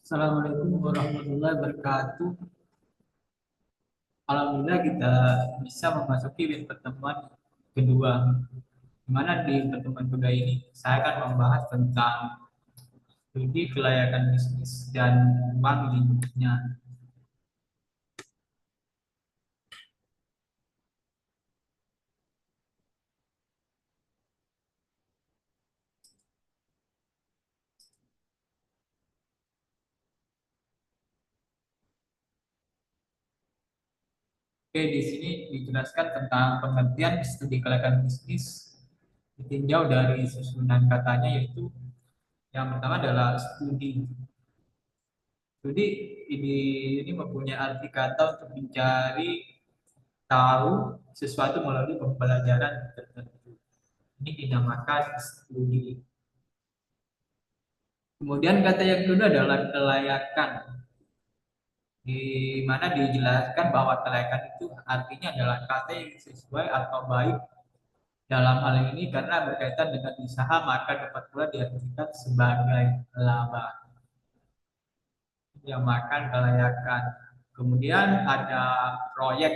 Assalamualaikum warahmatullahi wabarakatuh. Alhamdulillah kita bisa memasuki pertemuan kedua. Di mana di pertemuan kedua ini saya akan membahas tentang studi kelayakan bisnis dan uang lingkungannya. Oke, di sini dijelaskan tentang pengertian studi kelayakan bisnis ditinjau dari susunan katanya, yaitu yang pertama adalah studi. Studi ini mempunyai arti kata untuk mencari tahu sesuatu melalui pembelajaran tertentu. Ini dinamakan studi. Kemudian kata yang kedua adalah kelayakan, di mana dijelaskan bahwa kelayakan itu artinya adalah kata yang sesuai atau baik dalam hal ini karena berkaitan dengan usaha, maka dapat pula diartikan sebagai laba. Yang makan kelayakan. Kemudian ada proyek.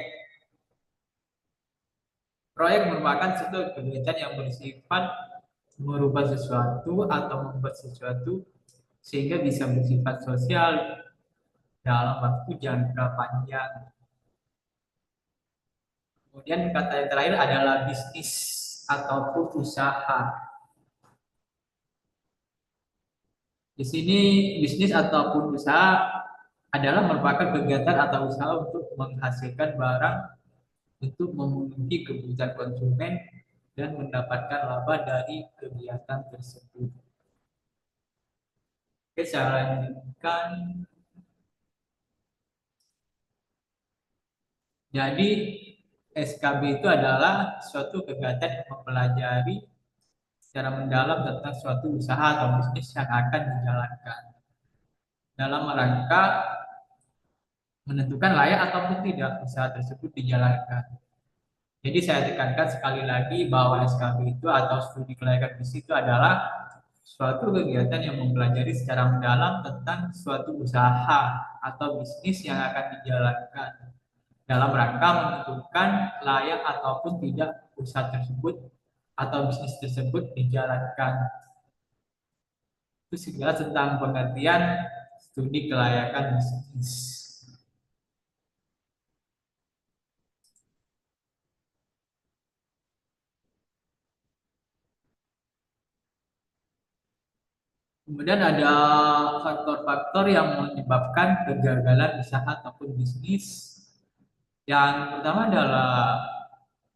Proyek merupakan suatu kegiatan yang bersifat merubah sesuatu atau membuat sesuatu sehingga bisa bersifat sosial dalam waktu jangka panjang. Kemudian kata yang terakhir adalah bisnis ataupun usaha. Di sini bisnis ataupun usaha adalah merupakan kegiatan atau usaha untuk menghasilkan barang untuk memenuhi kebutuhan konsumen dan mendapatkan laba dari kegiatan tersebut. Oke, saya lanjutkan. Jadi SKB itu adalah suatu kegiatan yang mempelajari secara mendalam tentang suatu usaha atau bisnis yang akan dijalankan dalam rangka menentukan layak ataupun tidak usaha tersebut dijalankan. Jadi saya tekankan sekali lagi bahwa SKB itu atau studi kelayakan bisnis itu adalah suatu kegiatan yang mempelajari secara mendalam tentang suatu usaha atau bisnis yang akan dijalankan dalam rangka menentukan layak ataupun tidak usaha tersebut atau bisnis tersebut dijalankan. Itu sekilas tentang pengertian studi kelayakan bisnis. Kemudian ada faktor-faktor yang menyebabkan kegagalan usaha ataupun bisnis. Yang pertama adalah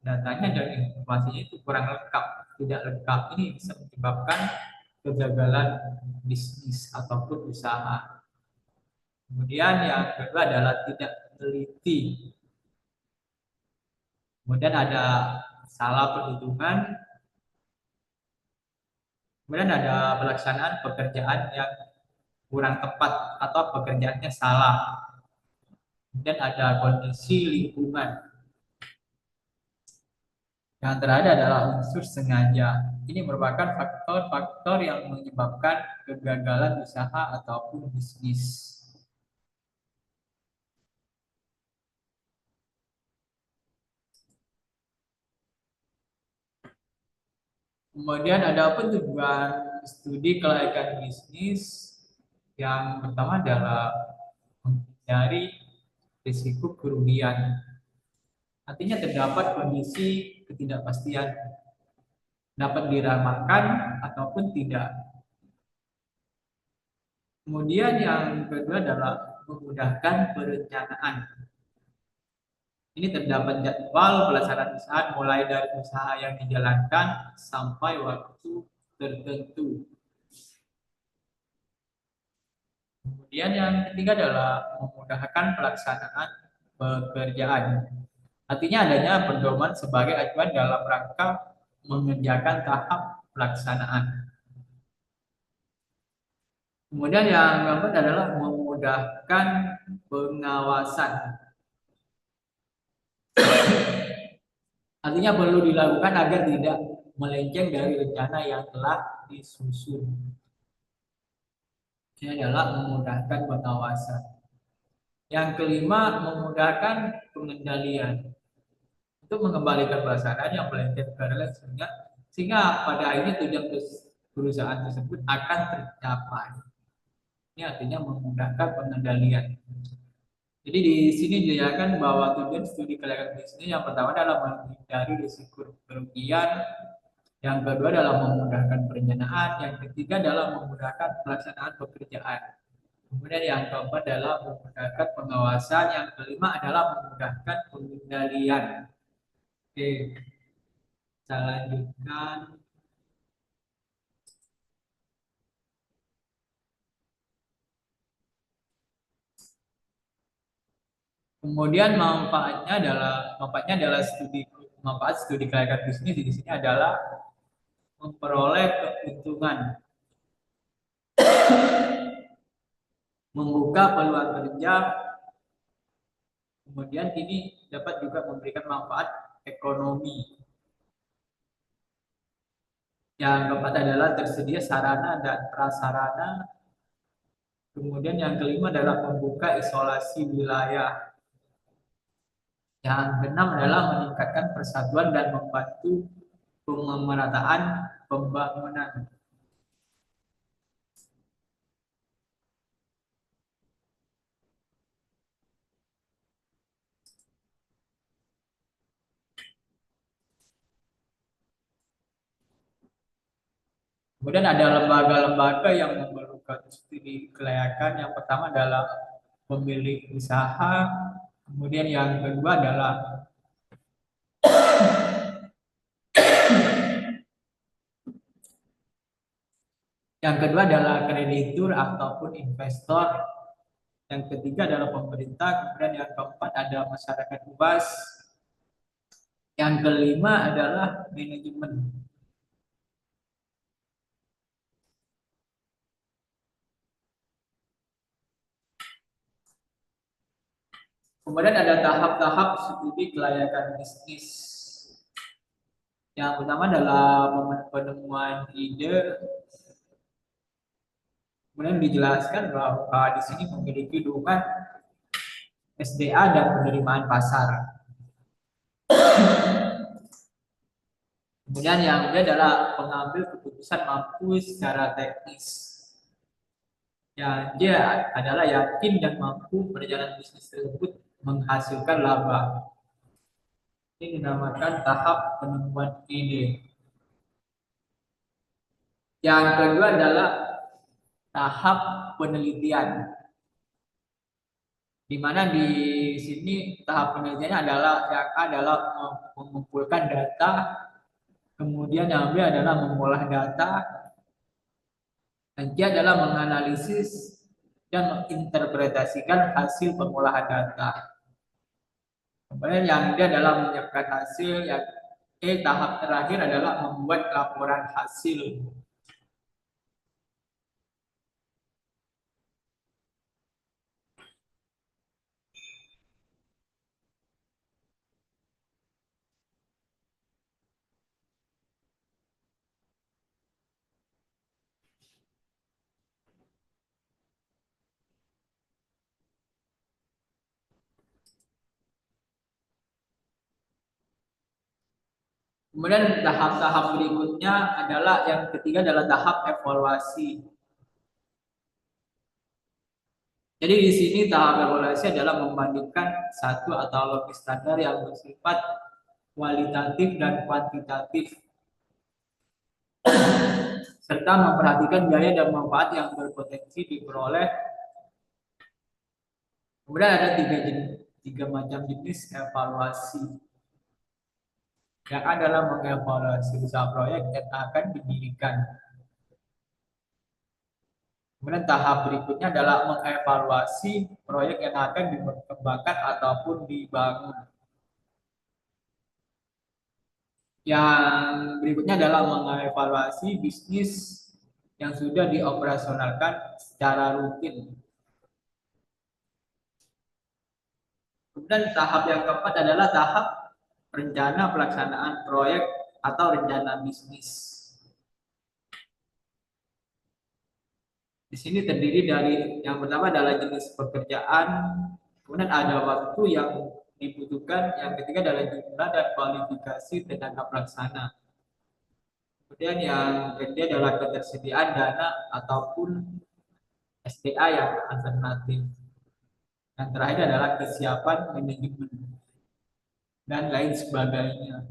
datanya dan informasinya itu kurang lengkap, tidak lengkap. Ini bisa menyebabkan kegagalan bisnis ataupun usaha. Kemudian yang kedua adalah tidak teliti. Kemudian ada salah perhitungan. Kemudian ada pelaksanaan pekerjaan yang kurang tepat atau pekerjaannya salah. Kemudian ada kondisi lingkungan. Yang terakhir adalah unsur sengaja. Ini merupakan faktor-faktor yang menyebabkan kegagalan usaha ataupun bisnis. Kemudian ada apa tujuan studi kelayakan bisnis? Yang pertama adalah menghindari risiko kerugian. Artinya terdapat kondisi ketidakpastian dapat diramalkan ataupun tidak. Kemudian yang kedua adalah memudahkan perencanaan. Ini terdapat jadwal pelaksanaan usaha mulai dari usaha yang dijalankan sampai waktu tertentu. Kemudian yang ketiga adalah memudahkan pelaksanaan pekerjaan. Artinya adanya pedoman sebagai acuan dalam rangka mengerjakan tahap pelaksanaan. Kemudian yang keempat adalah memudahkan pengawasan. Artinya perlu dilakukan agar tidak melenceng dari rencana yang telah disusun. Ini adalah memudahkan pengawasan. Yang kelima, memudahkan pengendalian untuk mengembalikan pelaksanaan yang melenceng ke real sehingga pada akhirnya tujuan perusahaan tersebut akan tercapai. Ini artinya memudahkan pengendalian. Jadi di sini dijelaskan bahwa tujuan studi kelayakan bisnis yang pertama adalah menghindari risiko kerugian, yang kedua adalah memudahkan perencanaan, yang ketiga adalah memudahkan pelaksanaan pekerjaan. Kemudian yang keempat adalah memudahkan pengawasan, yang kelima adalah memudahkan pengendalian. Oke, kita lanjutkan. Kemudian manfaat studi kelayakan bisnis di sini adalah memperoleh keuntungan, membuka peluang kerja, kemudian ini dapat juga memberikan manfaat ekonomi. Yang keempat adalah tersedia sarana dan prasarana. Kemudian yang kelima adalah membuka isolasi wilayah. Yang keenam adalah meningkatkan persatuan dan membantu pemerataan pembangunan. Kemudian ada lembaga-lembaga yang memerlukan studi kelayakan. Yang pertama adalah pemilik usaha, kemudian yang kedua adalah kreditur ataupun investor. Yang ketiga adalah pemerintah, kemudian yang keempat ada masyarakat luas. Yang kelima adalah manajemen. Kemudian ada tahap-tahap studi kelayakan bisnis. Yang pertama adalah penemuan ide. Kemudian dijelaskan bahwa di sini memiliki dukungan SDA dan penerimaan pasar. Kemudian yang kedua adalah pengambil keputusan mampu secara teknis. Yang dia adalah yakin dan mampu perjalanan bisnis tersebut menghasilkan laba. Ini dinamakan tahap penemuan ide. Yang kedua adalah tahap penelitian, di mana di sini tahap penelitiannya adalah mengumpulkan data, kemudian yang B adalah mengolah data, dan C adalah menganalisis dan menginterpretasikan hasil pengolahan data. Kemudian yang D adalah menyiapkan hasil, yang E tahap terakhir adalah membuat laporan hasil. Kemudian tahap-tahap berikutnya adalah yang ketiga adalah tahap evaluasi. Jadi di sini tahap evaluasi adalah membandingkan satu atau lebih standar yang bersifat kualitatif dan kuantitatif, serta memperhatikan biaya dan manfaat yang berpotensi diperoleh. Kemudian ada tiga macam jenis evaluasi. Yang adalah mengevaluasi usaha proyek yang akan didirikan. Kemudian tahap berikutnya adalah mengevaluasi proyek yang akan dikembangkan ataupun dibangun. Yang berikutnya adalah mengevaluasi bisnis yang sudah dioperasionalkan secara rutin. Kemudian tahap yang keempat adalah tahap rencana pelaksanaan proyek atau rencana bisnis. Di sini terdiri dari yang pertama adalah jenis pekerjaan, kemudian ada waktu yang dibutuhkan, yang ketiga adalah jumlah dan kualifikasi tenaga pelaksana. Kemudian yang ketiga adalah ketersediaan dana ataupun SDA yang alternatif. Yang terakhir adalah kesiapan manajemen dan lain sebagainya.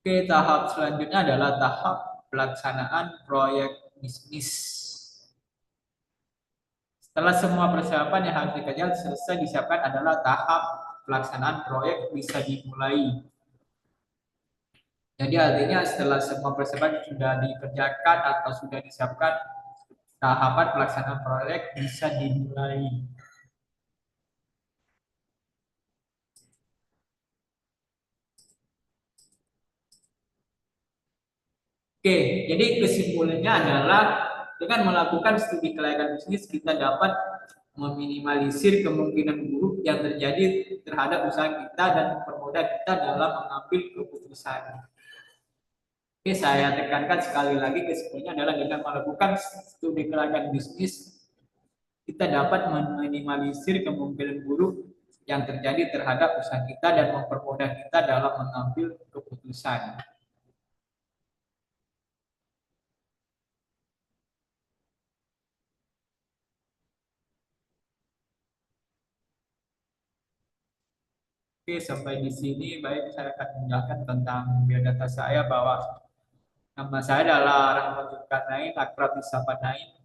Oke, tahap selanjutnya adalah tahap pelaksanaan proyek bisnis. Setelah semua persiapan yang harus dikerjakan selesai disiapkan adalah tahap pelaksanaan proyek bisa dimulai. Jadi artinya setelah semua persiapan sudah dikerjakan atau sudah disiapkan, tahapan pelaksanaan proyek bisa dimulai. Oke, jadi kesimpulannya adalah dengan melakukan studi kelayakan bisnis kita dapat meminimalisir kemungkinan buruk yang terjadi terhadap usaha kita dan mempermudah kita dalam mengambil keputusan. Oke, saya tekankan sekali lagi kesimpulannya adalah dengan melakukan studi kelayakan bisnis kita dapat meminimalisir kemungkinan buruk yang terjadi terhadap usaha kita dan mempermudah kita dalam mengambil keputusan. Oke, sampai di sini baik saya akan menjelaskan tentang biodata saya bahwa nama saya adalah Rahmat Zulkarnain, akrab disapa Nain.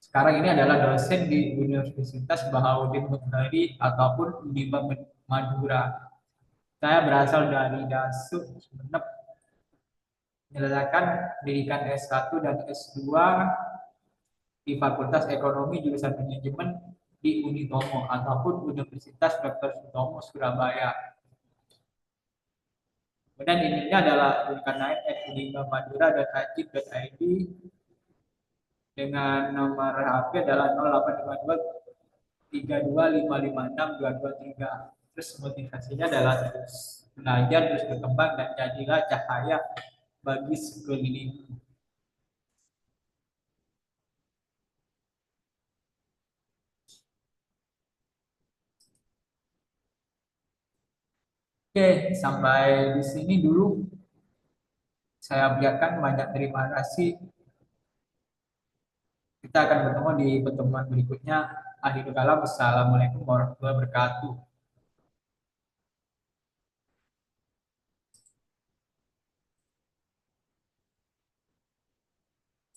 Sekarang ini adalah dosen di Universitas Bahaudin Mutahari ataupun Unima Madura. Saya berasal dari DASU Sumeneb, menyelesaikan pendidikan S1 dan S2 di Fakultas Ekonomi jurusan Manajemen di Unitomo ataupun Universitas Dr. Sutomo Surabaya. Kemudian emailnya adalah zulkarnain@unima.madura.ac.id dengan nomor HP adalah 0852 32556223. Terus motivasinya adalah terus belajar, terus berkembang dan jadilah cahaya bagi sekeliling. Oke, sampai di sini dulu saya berikan banyak terima kasih. Kita akan bertemu di pertemuan berikutnya. Akhirul kalam, assalamualaikum warahmatullahi wabarakatuh.